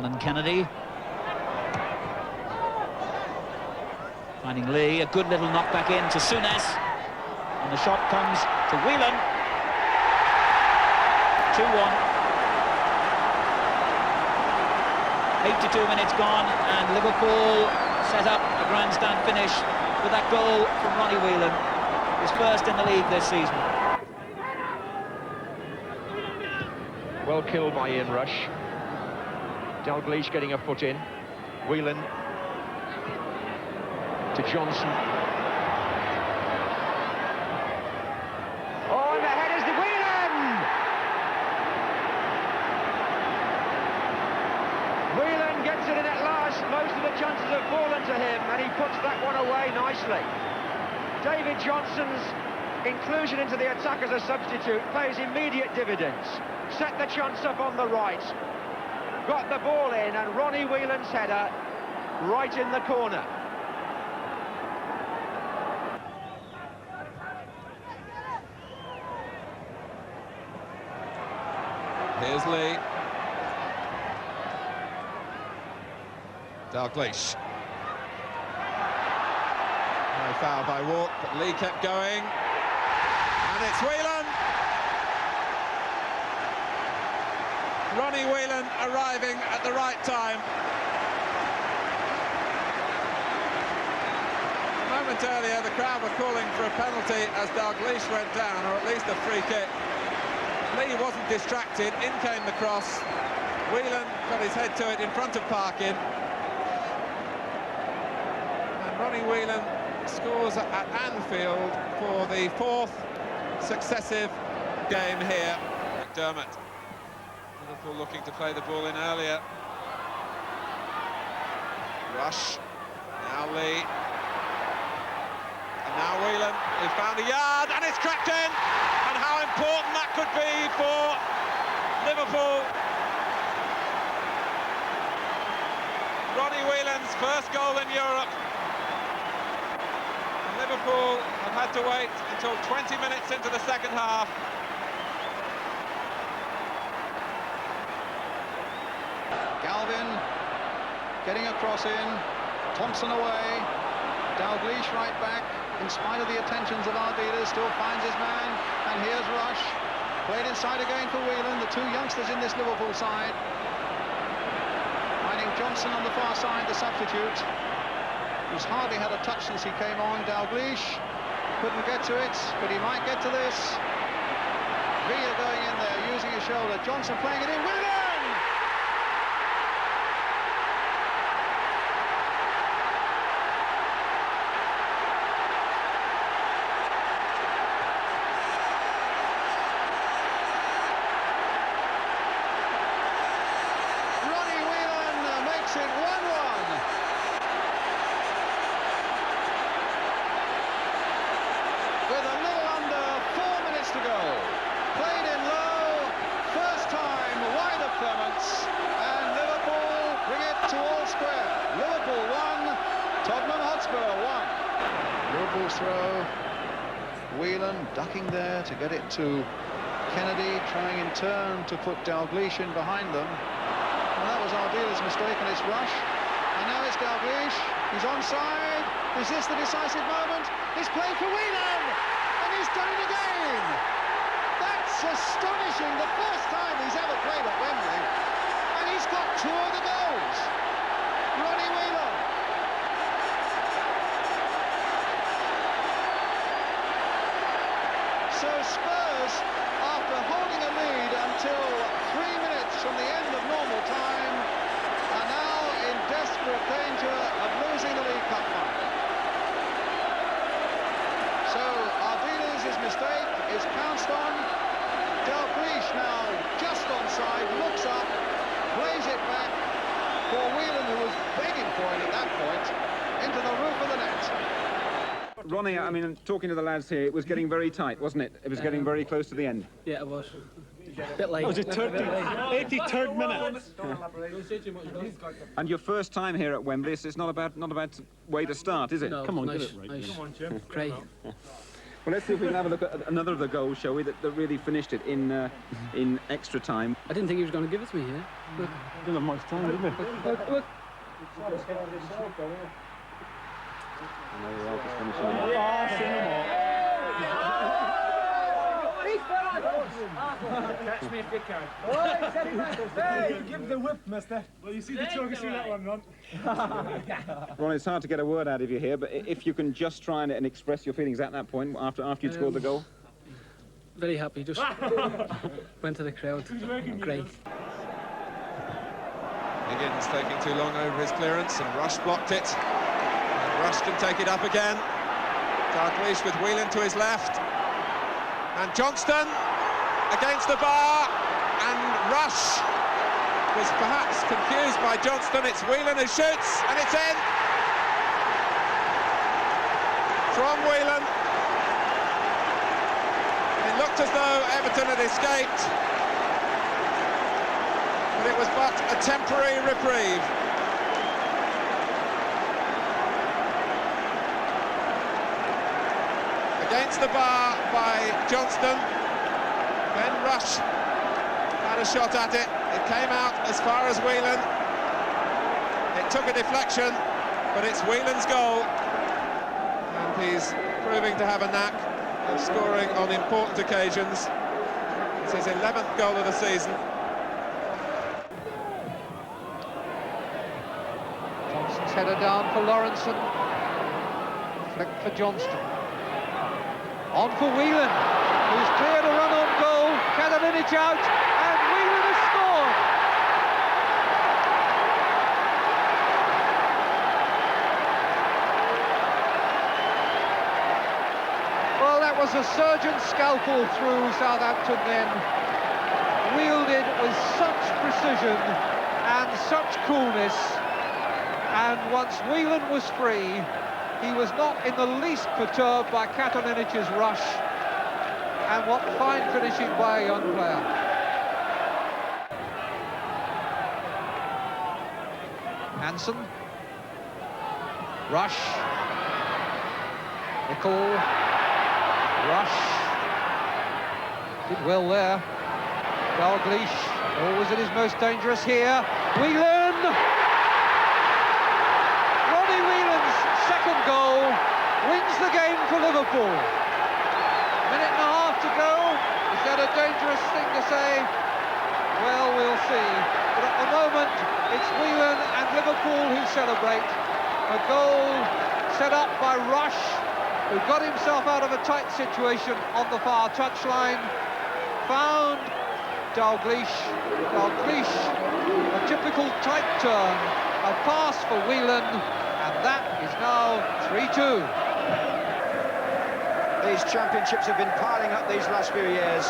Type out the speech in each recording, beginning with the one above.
Alan Kennedy. Finding Lee, a good little knockback in to Souness. And the shot comes to Whelan. 2-1. 82 minutes gone, and Liverpool set up a grandstand finish with that goal from Ronnie Whelan. His first in the league this season. Well killed by Ian Rush. Dalglish getting a foot in. Whelan to Johnson. Oh, and the headers to Whelan! Whelan gets it in at last. Most of the chances have fallen to him, and he puts that one away nicely. David Johnson's inclusion into the attack as a substitute pays immediate dividends. Set the chance up on the right. Got the ball in, and Ronnie Whelan's header right in the corner. Here's Lee. Dalglish. No foul by Walk, but Lee kept going. And it's Whelan. Ronnie Whelan arriving at the right time. A moment earlier, the crowd were calling for a penalty as Dalglish went down, or at least a free kick. Lee wasn't distracted, in came the cross. Whelan got his head to it in front of Parkin. And Ronnie Whelan scores at Anfield for the 4th successive game here. McDermott. Liverpool looking to play the ball in earlier. Rush. Now Lee. And now Whelan, who found a yard, and it's crept in! And how important that could be for Liverpool. Ronnie Whelan's first goal in Europe. And Liverpool have had to wait until 20 minutes into the second half. Galvin getting a cross in, Thompson away, Dalglish right back, in spite of the attentions of Ardiles, still finds his man, and here's Rush, played inside again for Whelan, the 2 youngsters in this Liverpool side, finding Johnson on the far side, the substitute, who's hardly had a touch since he came on. Dalglish couldn't get to it, but he might get to this. Villa going in there, using his shoulder, Johnson playing it in, Whelan! Throw, Whelan ducking there to get it to Kennedy, trying in turn to put Dalglish in behind them. Well, that was Ardiles' mistake, and it's Rush. And now it's Dalglish. He's onside. Is this the decisive moment? He's played for Whelan, and he's done it again. That's astonishing. The first time he's ever played at Wembley, and he's got 2 of the goals. Ronnie Whelan. So Spurs, after holding a lead until 3 minutes from the end of normal time, are now in desperate danger of losing the League Cup final. So Ardiles' mistake is pounced on. Dalglish now just onside, looks up, plays it back for Whelan, who was begging for it at that point, into the roof of the net. Ronnie, I mean, talking to the lads here, it was getting very tight, wasn't it? It was getting very close to the end. Yeah, it was. A bit late. It was a 83rd minute. And your first time here at Wembley, it's not about way to start, is it? No, Come on, nice, get it right. Nice. Come on, Jim. Great. Well, let's see if we can have a look at another of the goals, shall we, that really finished it in extra time. I didn't think he was going to give it to me here. Look. Didn't have much time, did we? Look. Catch me if you can. Hey, give the whip, mister. Well, you see the choke, you see that one, Ron. Ron, it's hard to get a word out of you here, but if you can just try and express your feelings at that point after you'd scored the goal. Very happy, just went to the crowd. Great. Higgins taking too long over his clearance, and Rush blocked it. And Rush can take it up again. Dalglish with Whelan to his left. And Johnston against the bar, and Rush was perhaps confused by Johnston. It's Whelan who shoots, and it's in. From Whelan. It looked as though Everton had escaped, but it was but a temporary reprieve. Against the bar by Johnston. Then Rush had a shot at it. It came out as far as Whelan. It took a deflection, but it's Whelan's goal. And he's proving to have a knack of scoring on important occasions. It's his 11th goal of the season. Johnson's header down for Lawrenson. Flick for Johnston. On for Whelan, who's cleared a run on goal. Katalinic out, and Whelan has scored. Well, that was a surgeon's scalpel through Southampton then. Wielded with such precision and such coolness. And once Whelan was free, he was not in the least perturbed by Katalinic's rush, and what fine finishing by a young player. Hansen, Rush, Nicol, Rush, did well there. Dalglish, always at his most dangerous here. Whelan! Ronnie Whelan's second goal wins the game for Liverpool. Minute and a half to go. Is that a dangerous thing to say? Well, we'll see. But at the moment, it's Whelan and Liverpool who celebrate. A goal set up by Rush, who got himself out of a tight situation on the far touchline. Found Dalglish. Dalglish, a typical tight turn. A pass for Whelan. And that is now 3-2. These championships have been piling up these last few years.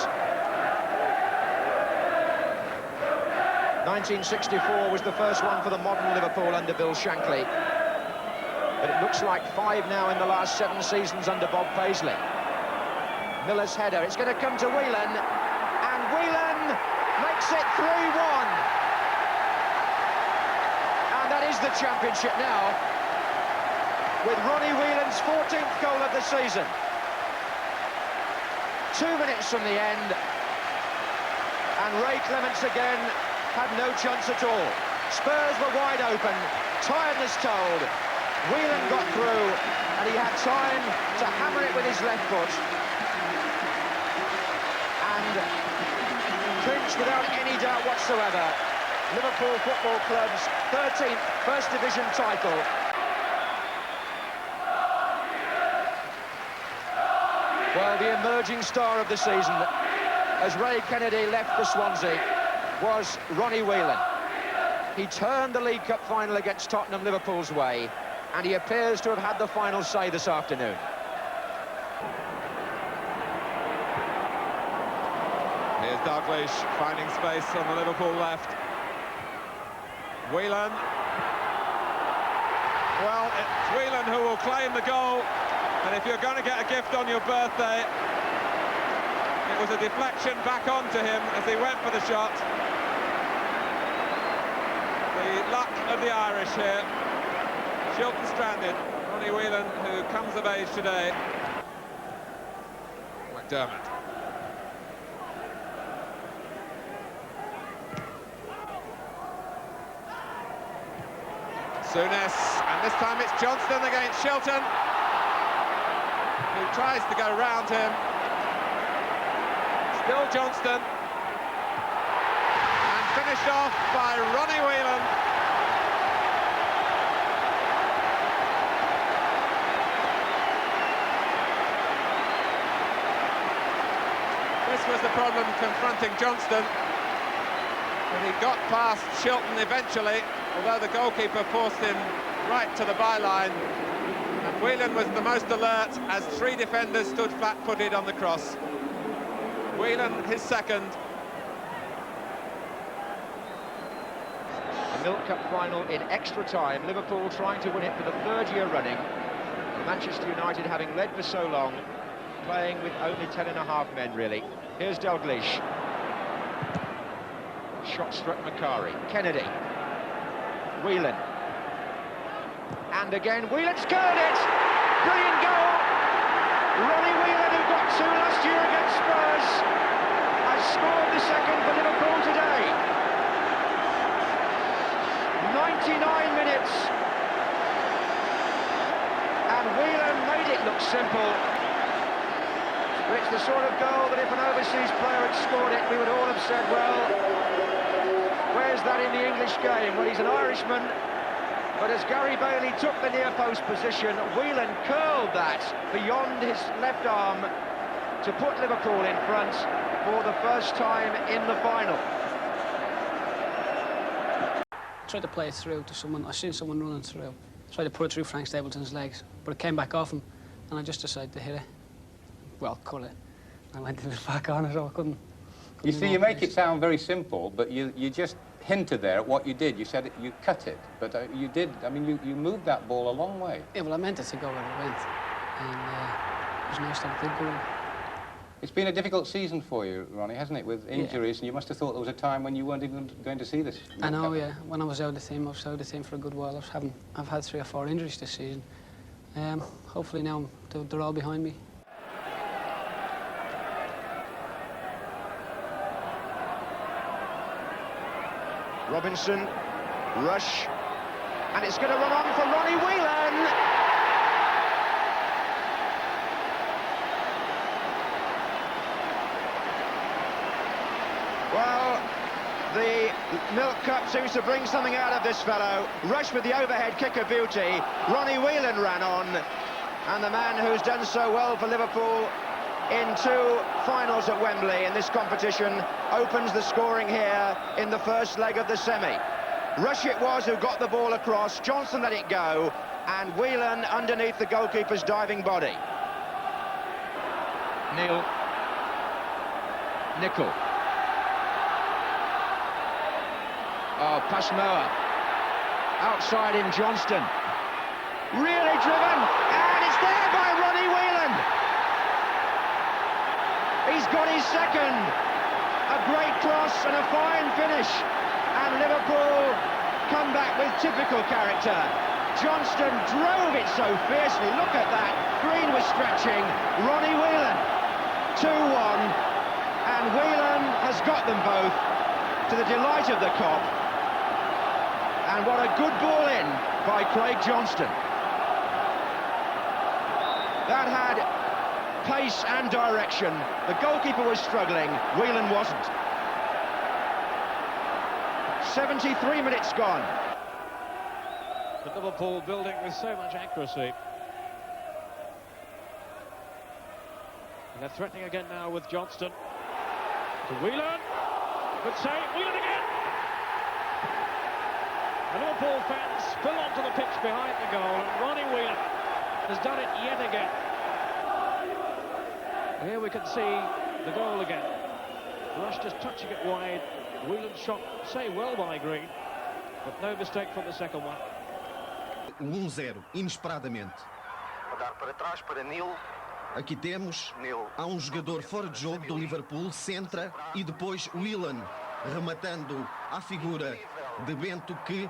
1964 was the first one for the modern Liverpool under Bill Shankly. But it looks like 5 now in the last 7 seasons under Bob Paisley. Miller's header, it's going to come to Whelan. And Whelan makes it 3-1. And that is the championship now, with Ronnie Whelan's 14th goal of the season. 2 minutes from the end, and Ray Clements again had no chance at all. Spurs were wide open, tiredness told. Whelan got through, and he had time to hammer it with his left foot and clinch without any doubt whatsoever Liverpool Football Club's 13th First Division title. Well, the emerging star of the season, as Ray Kennedy left for Swansea, was Ronnie Whelan. He turned the League Cup final against Tottenham Liverpool's way, and he appears to have had the final say this afternoon. Here's Dalglish finding space on the Liverpool left. Whelan. Well, it's Whelan who will claim the goal. And if you're going to get a gift on your birthday, it was a deflection back onto him as he went for the shot. The luck of the Irish here. Shilton stranded. Ronnie Whelan, who comes of age today. McDermott. Souness, and this time it's Johnston against Shilton, who tries to go round him. Still Johnston, and finished off by Ronnie Whelan. This was the problem confronting Johnston, but he got past Shilton eventually, although the goalkeeper forced him right to the byline. And Whelan was the most alert as three defenders stood flat-footed on the cross. Whelan, his second. The Milk Cup final in extra time. Liverpool trying to win it for the third year running. Manchester United, having led for so long, playing with only 10.5 men, really. Here's Dalglish. Shot struck Macari. Kennedy. Whelan. And again, Whelan scored it! Brilliant goal! Ronnie Whelan, who got 2 last year against Spurs, has scored the second for Liverpool today. 99 minutes. And Whelan made it look simple. But it's the sort of goal that if an overseas player had scored it, we would all have said, well, where's that in the English game? Well, he's an Irishman. But as Gary Bailey took the near post position, Whelan curled that beyond his left arm to put Liverpool in front for the first time in the final. I tried to play it through to someone. I seen someone running through. I tried to put it through Frank Stapleton's legs, but it came back off him, and I just decided to hit it. Well, cut it. I went to it back on it, so I couldn't. You see, you make it sound very simple, but you just hinted there at what you did. You said you cut it, but you did. I mean, you moved that ball a long way. Yeah, well, I meant it to go where it went, and it was nice that it did go in. It's been a difficult season for you, Ronnie, hasn't it, with injuries, and you must have thought there was a time when you weren't even going to see this. I know, yeah. When I was out of the team, I was out of the team for a good while. I've had 3 or 4 injuries this season. Hopefully now they're all behind me. Robinson, Rush, and it's going to run on for Ronnie Whelan. Well, the Milk Cup seems to bring something out of this fellow. Rush with the overhead kick of beauty. Ronnie Whelan ran on, and the man who's done so well for Liverpool in 2 finals at Wembley in this competition opens the scoring here in the first leg of the semi. Rush it was who got the ball across, Johnson let it go, and Whelan underneath the goalkeeper's diving body. Neil. Nicol. Oh, Pasmoa. Outside in Johnston. Really driven, and it's there by Ronnie Whelan. He's got his second. A great cross and a fine finish. And Liverpool come back with typical character. Johnston drove it so fiercely. Look at that. Green was stretching. Ronnie Whelan. 2-1. And Whelan has got them both to the delight of the Kop. And what a good ball in by Craig Johnston. That had pace and direction. The goalkeeper was struggling, Whelan wasn't. 73 minutes gone. But Liverpool building with so much accuracy. And they're threatening again now with Johnston. To Whelan. Good save, Whelan again! And Liverpool fans spill onto the pitch behind the goal, and Ronnie Whelan has done it yet again. Here we can see the goal again. Rush just touching it wide. Whelan shot, say well by Green, but no mistake from the second one. 1-0, inesperadamente. Dar para trás para Neil. Aqui temos, há jogador fora de jogo do Liverpool, centra, e depois Whelan, rematando à figura de Bento, que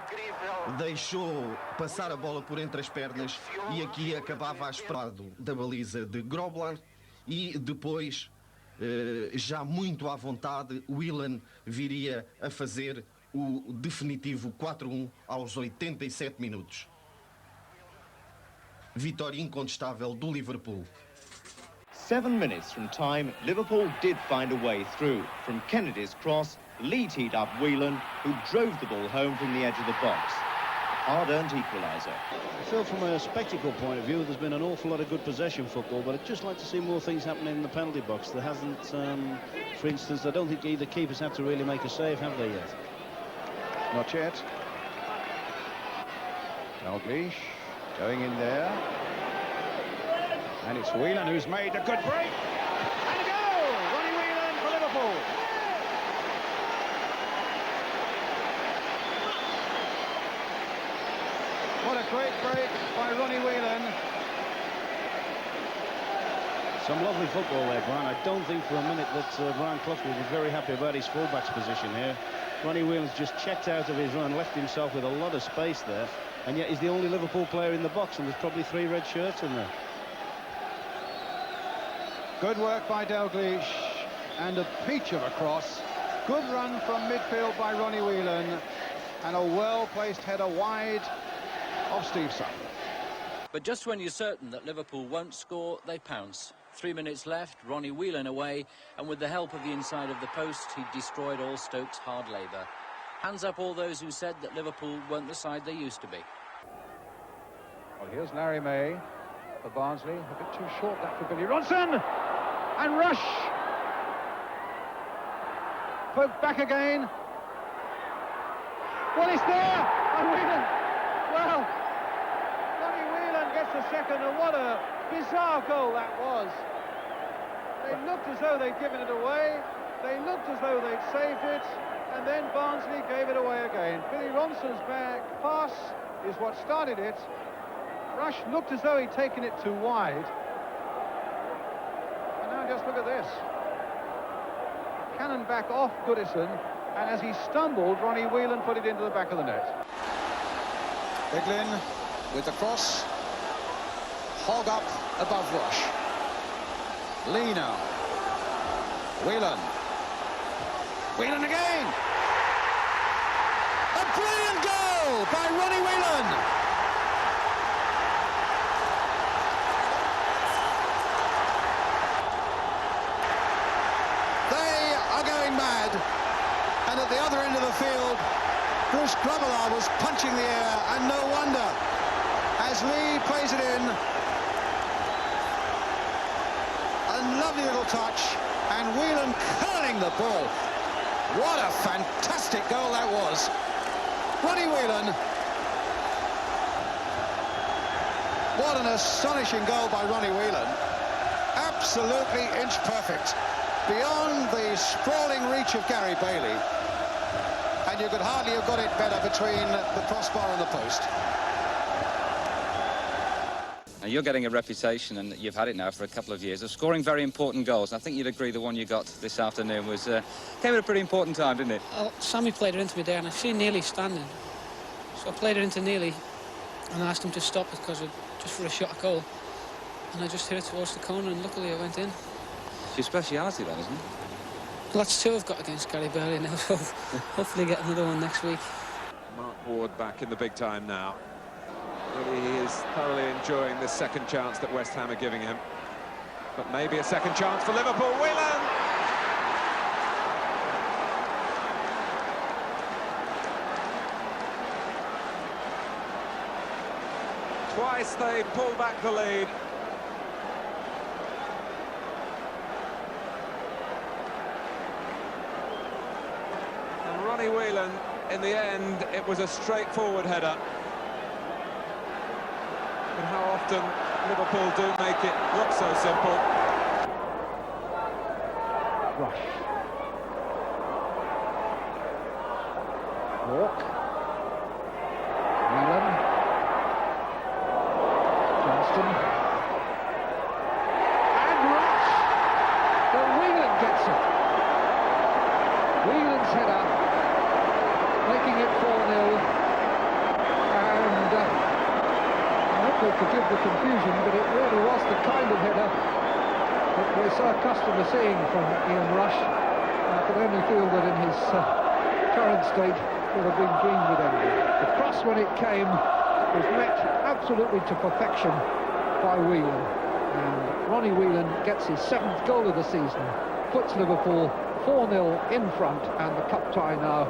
deixou passar a bola por entre as pernas, e aqui acabava a esperado da baliza de Grobler, e depois, já muito à vontade, Whelan viria a fazer o definitivo 4-1 aos 87 minutos. Vitória incontestável do Liverpool. 7 minutes from time, Liverpool did find a way through. From Kennedy's cross, Lee teed up Whelan, who drove the ball home from the edge of the box. Hard-earned equaliser. I feel from a spectacle point of view, there's been an awful lot of good possession football, but I'd just like to see more things happening in the penalty box. There hasn't, for instance, I don't think either keepers have to really make a save, have they yet? Not yet. Dalglish going in there. And it's Whelan who's made a good break. And a goal! Ronnie Whelan for Liverpool. What a great break by Ronnie Whelan. Some lovely football there, Brian. I don't think for a minute that Brian Clough will be very happy about his fullback's position here. Ronnie Whelan's just checked out of his run, left himself with a lot of space there, and yet he's the only Liverpool player in the box, and there's probably 3 red shirts in there. Good work by Dalglish, and a peach of a cross. Good run from midfield by Ronnie Whelan, and a well-placed header wide of Stevenson. But just when you're certain that Liverpool won't score, they pounce. 3 minutes left, Ronnie Whelan away, and with the help of the inside of the post, he destroyed all Stoke's hard labour. Hands up all those who said that Liverpool weren't the side they used to be. Well, here's Larry May for Barnsley. A bit too short, that for Billy Ronson. And Rush. Poked back again. Well, it's there. And Whelan. Well, Ronnie Whelan gets the second, and what a bizarre goal that was. They looked as though they'd given it away. They looked as though they'd saved it. And then Barnsley gave it away again. Billy Ronson's back pass is what started it. Rush looked as though he'd taken it too wide. And now just look at this. Cannon back off Goodison, and as he stumbled, Ronnie Whelan put it into the back of the net. Biglin with the cross. Hog up above Rush. Lee now. Whelan. Whelan again! A brilliant goal by Ronnie Whelan! They are going mad, and at the other end of the field, Bruce Grobbelaar was punching the air, and no wonder, as Lee plays it in. A lovely little touch, and Whelan curling the ball. What a fantastic goal that was. Ronnie Whelan. What an astonishing goal by Ronnie Whelan. Absolutely inch perfect. Beyond the sprawling reach of Gary Bailey. And you could hardly have got it better between the crossbar and the post. Now you're getting a reputation, and you've had it now for a couple of years, of scoring very important goals. And I think you'd agree the one you got this afternoon was came at a pretty important time, didn't it? Well, Sammy played it into me there, and I see Neely standing. So I played it into Neely, and I asked him to stop it because just for a shot at goal. And I just hit it towards the corner, and luckily it went in. It's your speciality, then, isn't it? Well, that's 2 I've got against Gary Bailey now, so hopefully get another one next week. Mark Ward back in the big time now. Really, he is thoroughly enjoying this second chance that West Ham are giving him. But maybe a second chance for Liverpool. Whelan! Twice they pull back the lead. And Ronnie Whelan, in the end, it was a straightforward header. But how often Liverpool do make it look so simple. Rush. Walk. Whelan. Johnston. And Rush. But Whelan gets it. Whelan's header, making it 4-0. And forgive the confusion, but it really was the kind of header that we're so accustomed to seeing from Ian Rush. I can only feel that in his current state would have been green with envy. The cross, when it came, was met absolutely to perfection by Whelan. And Ronnie Whelan gets his 7th goal of the season, puts Liverpool 4-0 in front, and the cup tie now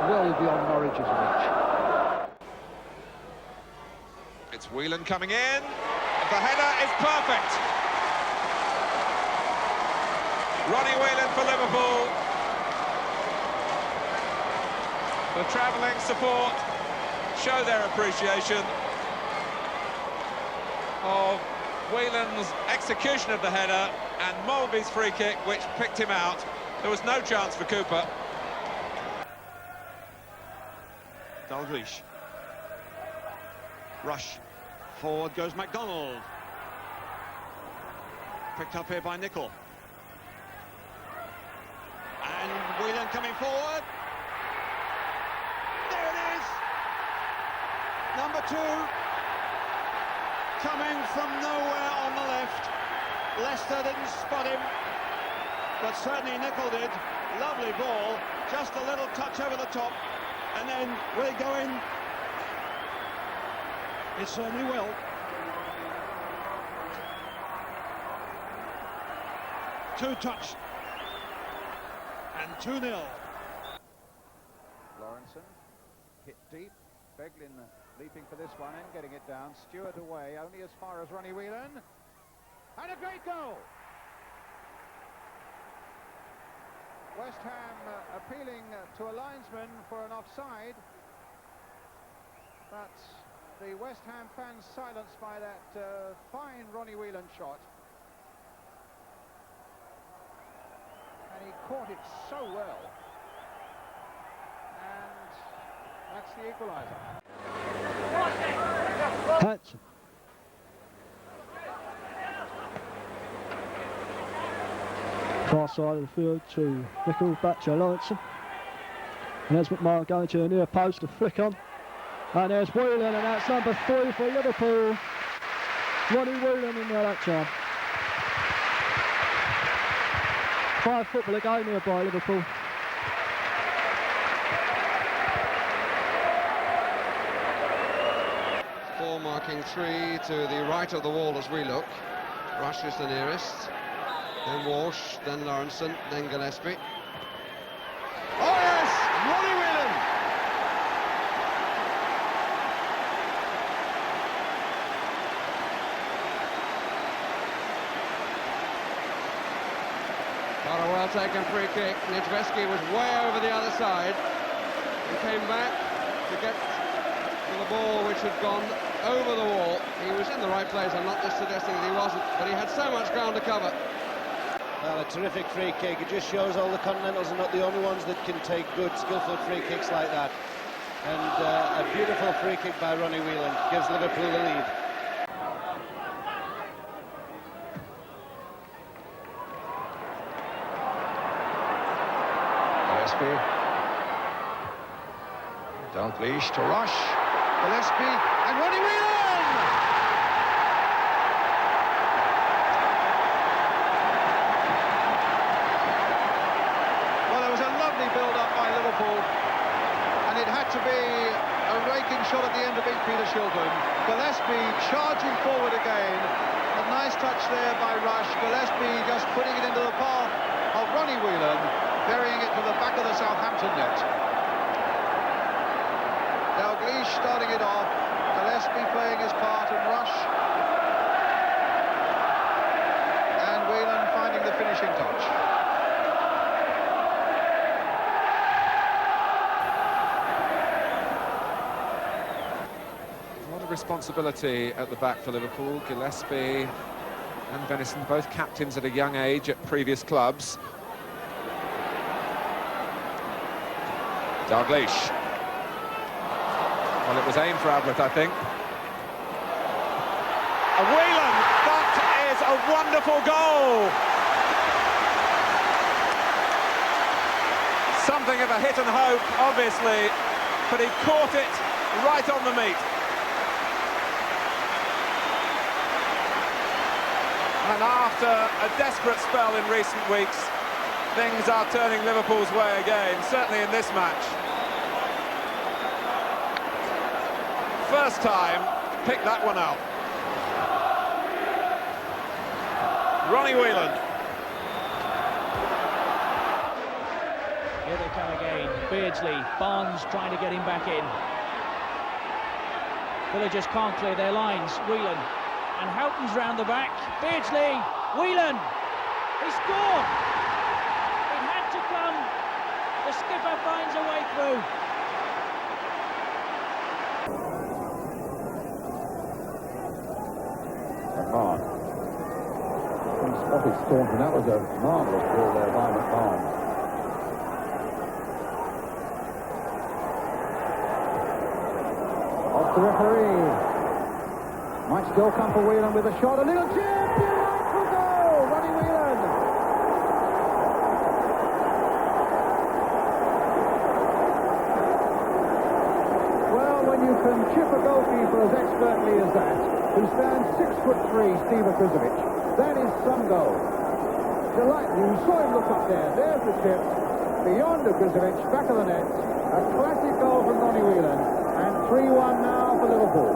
well beyond Norwich's reach. It's Whelan coming in. The header is perfect. Ronnie Whelan for Liverpool. The travelling support show their appreciation of Whelan's execution of the header and Mulvey's free kick, which picked him out. There was no chance for Cooper. Dalglish. Rush. Forward goes McDonald. Picked up here by Nicol. And Whelan coming forward. There it is. Number 2. Coming from nowhere on the left. Leicester didn't spot him, but certainly Nicol did. Lovely ball, just a little touch over the top, and then will it go in? It certainly will. Two touch, and 2-0. Lawrenson hit deep. Beglin leaping for this one and getting it down. Stewart away, only as far as Ronnie Whelan. And a great goal! West Ham appealing to a linesman for an offside. But the West Ham fans silenced by that fine Ronnie Whelan shot. And he caught it so well. And that's the equaliser. Hatch. Far side of the field to Nicol, back to Lawrenson. And there's McMahon going to the near post to flick on. And there's Whelan, and that's number 3 for Liverpool. Ronnie Whelan in there that time. 5 footballer game here by Liverpool. Marking 3 to the right of the wall as we look. Rush is the nearest, then Walsh, then Lawrenson, then Gillespie. Oh yes, Ronnie Whelan! Got a well-taken free kick. Nedvesky was way over the other side. He came back to get to the ball which had gone over the wall. He was in the right place. I'm not just suggesting that he wasn't, but he had so much ground to cover. Well, a terrific free kick. It just shows all the Continentals are not the only ones that can take good, skillful free kicks like that. And a beautiful free kick by Ronnie Whelan gives Liverpool the lead. Gillespie. Dalglish to Rush. Gillespie and Ronnie Whelan! Well, there was a lovely build-up by Liverpool, and it had to be a raking shot at the end to beat Peter Shilton. Gillespie charging forward again. A nice touch there by Rush. Gillespie just putting it into the path of Ronnie Whelan, burying it to the back of the Southampton net. Dalglish starting it off, Gillespie playing his part, and Rush and Whelan finding the finishing touch. A lot of responsibility at the back for Liverpool. Gillespie and Venison, both captains at a young age at previous clubs. Dalglish. Well, it was aimed for Ablett, I think. And Whelan, that is a wonderful goal! Something of a hit and hope, obviously, but he caught it right on the meat. And after a desperate spell in recent weeks, things are turning Liverpool's way again, certainly in this match. First time, pick that one up. Ronnie Whelan. Here they come again. Beardsley, Barnes trying to get him back in. Villagers can't clear their lines. Whelan, and Houghton's round the back. Beardsley, Whelan, he scored! It had to come. The skipper finds a way through. McMahon. Spotted Staunton. That was a marvellous ball there by McMahon. Off the referee. Might still come for Whelan with a shot. A little chip. Delightful goal. Ronnie Whelan. Well, when you can chip a goalkeeper as expertly as that, who stands 6'3", Steve Ipswich, that is some goal. Delightful. You saw him look up there. There's the chip. Beyond Ipswich, back of the net. A classic goal from Ronnie Whelan. And 3-1 now for Liverpool.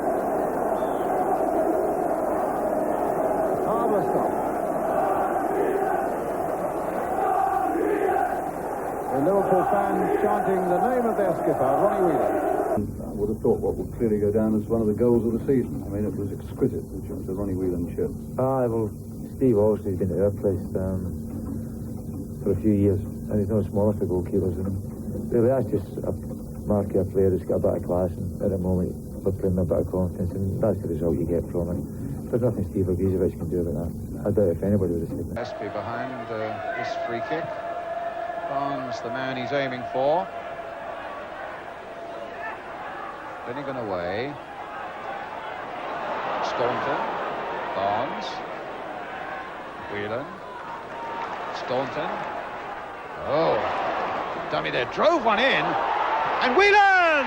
Marvellous goal. The Liverpool fans chanting the name of their skipper, Ronnie Whelan. I would have thought what would clearly go down as one of the goals of the season. I mean, it was exquisite, the Ronnie Whelan chip. Well, Steve obviously has been at our place for a few years, and he's not the smallest of goalkeepers. And really, that's just a marquee player who's got a bit of class, and at the moment we're playing a bit of confidence, and that's the result you get from it. There's nothing Steve Ipswich can do about that. I doubt if anybody would have said that. Espy behind this free kick. Barnes, the man he's aiming for. Finnegan away. Staunton. Barnes. Whelan. Staunton. Oh, dummy there. Drove one in. And Whelan!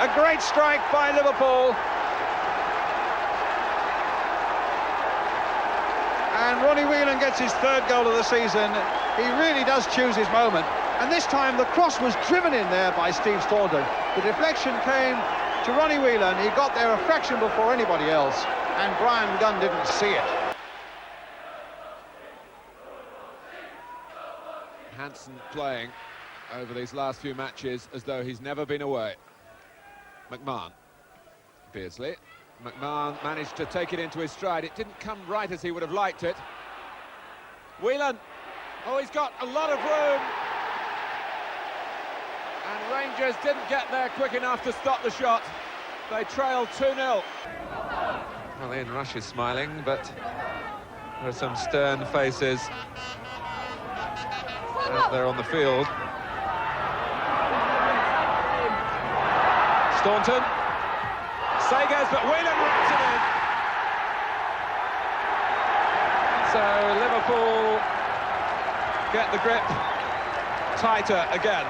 A great strike by Liverpool. And Ronnie Whelan gets his third goal of the season. He really does choose his moment. And this time the cross was driven in there by Steve Staunton. The deflection came to Ronnie Whelan. He got there a fraction before anybody else. And Brian Gunn didn't see it. Hansen playing over these last few matches as though he's never been away. McMahon. Beardsley. McMahon managed to take it into his stride. It didn't come right as he would have liked it. Whelan. Oh, he's got a lot of room. And Rangers didn't get there quick enough to stop the shot. They trailed 2-0. Well, Ian Rush is smiling, but there are some stern faces out there on the field. Staunton. Sagers, but Whelan wraps it in. So Liverpool get the grip tighter again.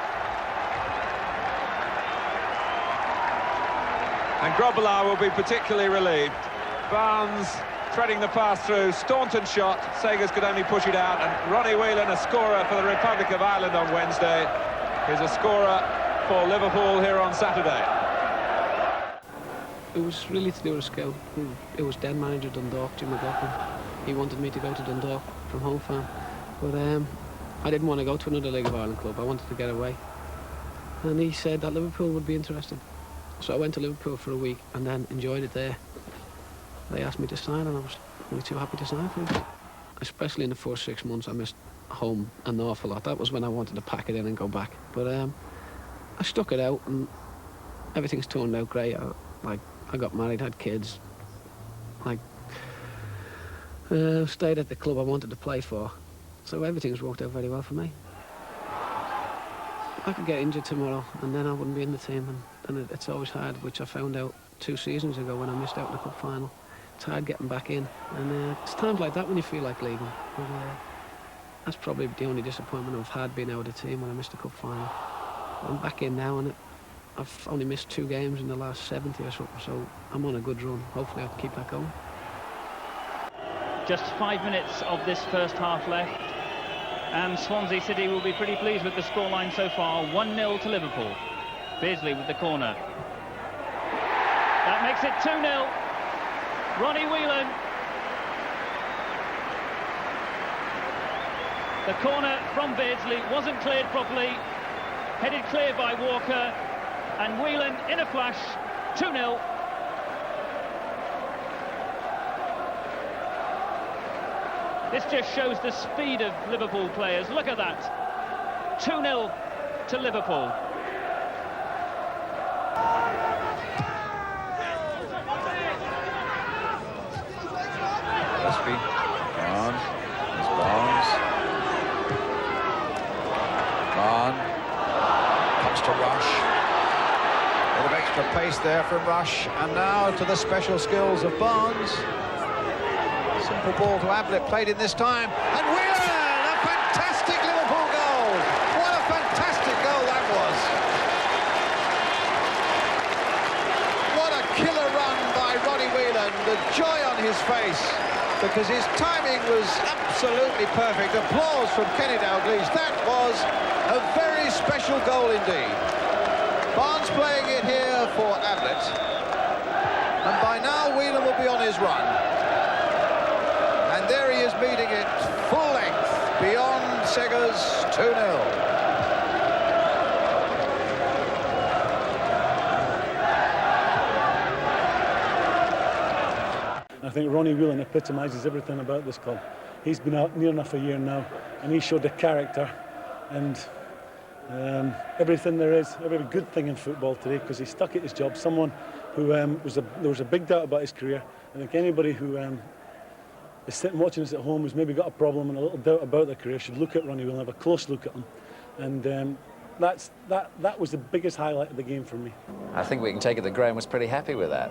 And Grobbelaar will be particularly relieved. Barnes threading the pass through. Staunton shot. Sagers could only push it out. And Ronnie Whelan, a scorer for the Republic of Ireland on Wednesday, is a scorer for Liverpool here on Saturday. It was really to do with a scout. It was then manager Dundalk, Jim McLaughlin. He wanted me to go to Dundalk from Home Farm. But I didn't want to go to another League of Ireland club. I wanted to get away. And he said that Liverpool would be interested. So I went to Liverpool for a week and then enjoyed it there. They asked me to sign and I was really too happy to sign for them. Especially in the first 6 months I missed home an awful lot. That was when I wanted to pack it in and go back. But I stuck it out and everything's turned out great. I got married, had kids. Stayed at the club I wanted to play for. So everything's worked out very well for me. I could get injured tomorrow and then I wouldn't be in the team, and it's always hard, which I found out 2 seasons ago when I missed out in the cup final. It's hard getting back in, and it's times like that when you feel like leaving. But that's probably the only disappointment I've had, being out of the team when I missed the cup final. I'm back in now and I've only missed 2 games in the last 70 or something, so I'm on a good run. Hopefully I'll keep that going. Just 5 minutes of this first half left, and Swansea City will be pretty pleased with the scoreline so far. 1-0 to Liverpool. Beardsley with the corner. That makes it 2-0. Ronnie Whelan. The corner from Beardsley wasn't cleared properly. Headed clear by Walker. And Whelan in a flash. 2-0. This just shows the speed of Liverpool players. Look at that. 2-0 to Liverpool. Comes to Rush. A bit of extra pace there from Rush, and now to the special skills of Barnes. Simple ball to Ablett, played in this time, and Whelan! A fantastic Liverpool goal! What a fantastic goal that was! What a killer run by Ronnie Whelan, the joy on his face, because his timing was absolutely perfect. Applause from Kenny Dalglish. That was a very special goal indeed. Barnes playing it here for Ablett, and by now Whelan will be on his run. And there he is meeting it full length beyond Seggers. 2-0. I think Ronnie Whelan epitomises everything about this club. He's been out near enough a year now, and he showed the character and everything there is, every good thing in football today, because he stuck at his job. Someone who there was a big doubt about his career. I think anybody who is sitting watching us at home who's maybe got a problem and a little doubt about their career should look at Ronnie Whelan, have a close look at him, and that was the biggest highlight of the game for me. I think we can take it that Graham was pretty happy with that.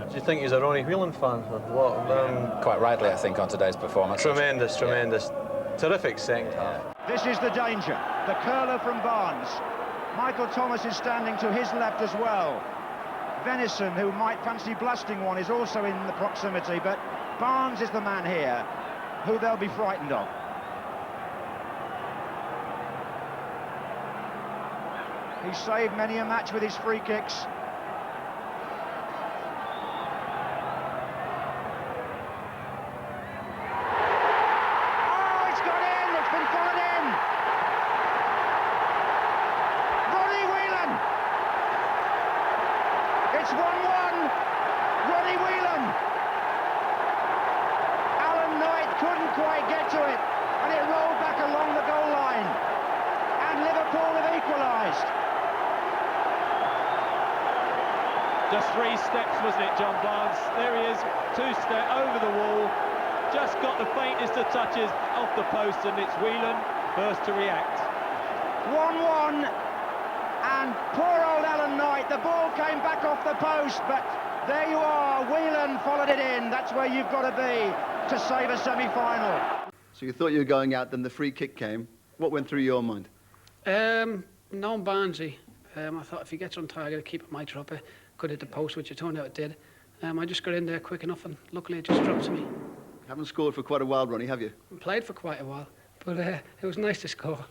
Do you think he's a Ronnie Whelan fan? What? Quite rightly, I think, on today's performance. Tremendous. Terrific second half. This is the danger. The curler from Barnes. Michael Thomas is standing to his left as well. Venison, who might fancy blasting one, is also in the proximity, but Barnes is the man here who they'll be frightened of. He's saved many a match with his free kicks. Oh, it's gone in! It's been followed in! Ronnie Whelan! It's 1-1! Ronnie Whelan! Alan Knight couldn't quite get to it, and it rolled back along the goal line. And Liverpool have equalised. Just 3 steps, wasn't it, John Barnes? There he is, 2 steps over the wall. Just got the faintest of touches off the post, and it's Whelan first to react. 1-1, and poor old Alan Knight. The ball came back off the post, but there you are. Whelan followed it in. That's where you've got to be to save a semi-final. So you thought you were going out, then the free kick came. What went through your mind? Knowing Barnsley, I thought if he gets on target, I'll keep it my trophy. Could hit the post, which it turned out it did. I just got in there quick enough, and luckily it just dropped to me. You haven't scored for quite a while, Ronnie, have you? Played for quite a while, but it was nice to score.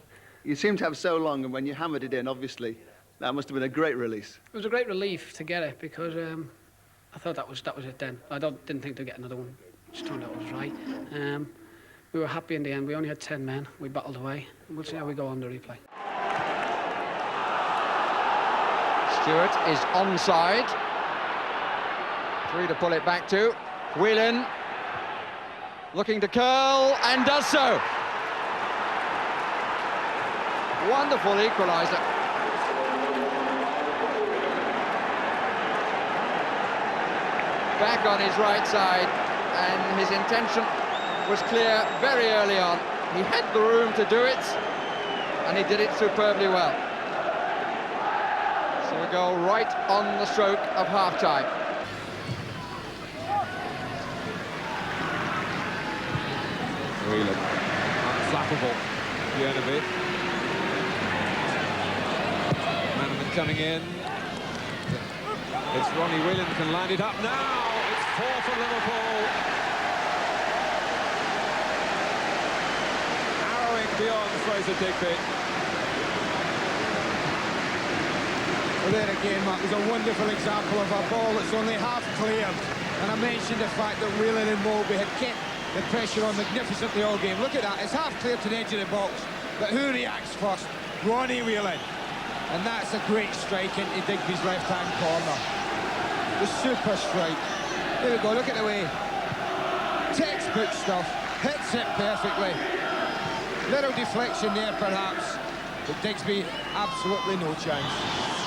You seem to have so long, and when you hammered it in, obviously, that must have been a great release. It was a great relief to get it, because I thought that was it then. I didn't think to get another one. It just turned out it was right. We were happy in the end. We only had 10 men. We battled away. We'll see how we go on the replay. Stewart is onside. 3 to pull it back to. Whelan looking to curl and does so. Wonderful equaliser. Back on his right side, and his intention was clear very early on. He had the room to do it, and he did it superbly well. So we go right on the stroke of half-time. Whelan, unflappable at the end of it. Manaman coming in, It's Ronnie Whelan can line it up now. It's 4 for Liverpool. Arrowing beyond Fraser Digby. Well, there again, Mark, was a wonderful example of a ball that's only half cleared. And I mentioned the fact that Whelan and Moulby had kept the pressure on magnificently all game. Look at that, it's half clear to the edge of the box. But who reacts first? Ronnie Whelan. And that's a great strike into Digby's left-hand corner. The super strike. There we go, look at the way. Textbook stuff. Hits it perfectly. Little deflection there, perhaps. But Digby, absolutely no chance.